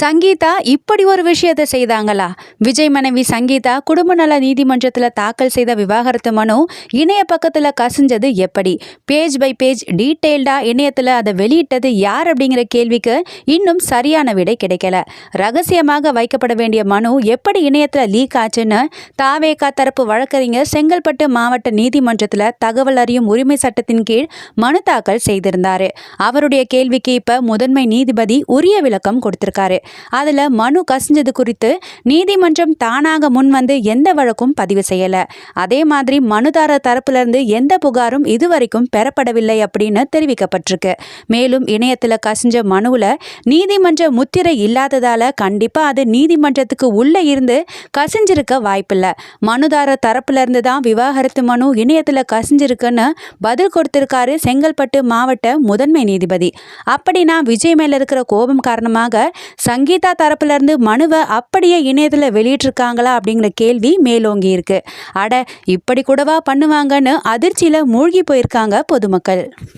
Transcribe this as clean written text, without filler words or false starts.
சங்கீதா இப்படி ஒரு விஷயத்தை செய்தாங்களா? விஜய் மனைவி சங்கீதா குடும்ப நல நீதிமன்றத்தில் தாக்கல் செய்த விவாகரத்து மனு இணைய பக்கத்தில் கசிஞ்சது எப்படி? பேஜ் பை பேஜ் டீட்டெயில்டா இணையத்தில் அதை வெளியிட்டது யார் அப்படிங்கிற கேள்விக்கு இன்னும் சரியான விடை கிடைக்கல. ரகசியமாக வைக்கப்பட வேண்டிய மனு எப்படி இணையத்தில் லீக் ஆச்சுன்னு தாவேகா தரப்பு வழக்கறிஞர் செங்கல்பட்டு மாவட்ட நீதிமன்றத்தில் தகவல் அறியும் உரிமை சட்டத்தின் கீழ் மனு தாக்கல் செய்திருந்தாரு. அவருடைய கேள்விக்கு இப்ப முதன்மை நீதிபதி உரிய விளக்கம் கொடுத்திருக்காரு. அதுல மனு கசிஞ்சது குறித்து நீதிமன்றம் தானாக முன் வந்து எந்த வழக்கும் பதிவு செய்யல. அதே மாதிரி மனுதாரர் தரப்புல இருந்து எந்த புகாரும் இதுவரைக்கும் பெறப்படவில்லை அப்படின்னு தெரிவிக்கப்பட்டிருக்கு. மேலும் இணையத்துல கசிஞ்ச மனுவுல நீதிமன்ற முத்திரை இல்லாததால கண்டிப்பா அது நீதிமன்றத்துக்கு உள்ள இருந்து கசிஞ்சிருக்க வாய்ப்பில்லை. மனுதாரர் தரப்புல இருந்து தான் விவாகரத்து மனு இணையத்துல கசிஞ்சிருக்குன்னு பதில் கொடுத்திருக்காரு செங்கல்பட்டு மாவட்ட முதன்மை நீதிபதி. அப்படின்னா விஜய் மேல இருக்கிற கோபம் காரணமாக சங்கீதா தரப்புல இருந்து மனுவை அப்படியே இணையத்துல வெளியிட்டிருக்காங்களா அப்படிங்கிற கேள்வி மேலோங்கி இருக்கு. அட, இப்படி கூடவா பண்ணுவாங்கன்னு அதிர்ச்சியில மூழ்கி போயிருக்காங்க பொதுமக்கள்.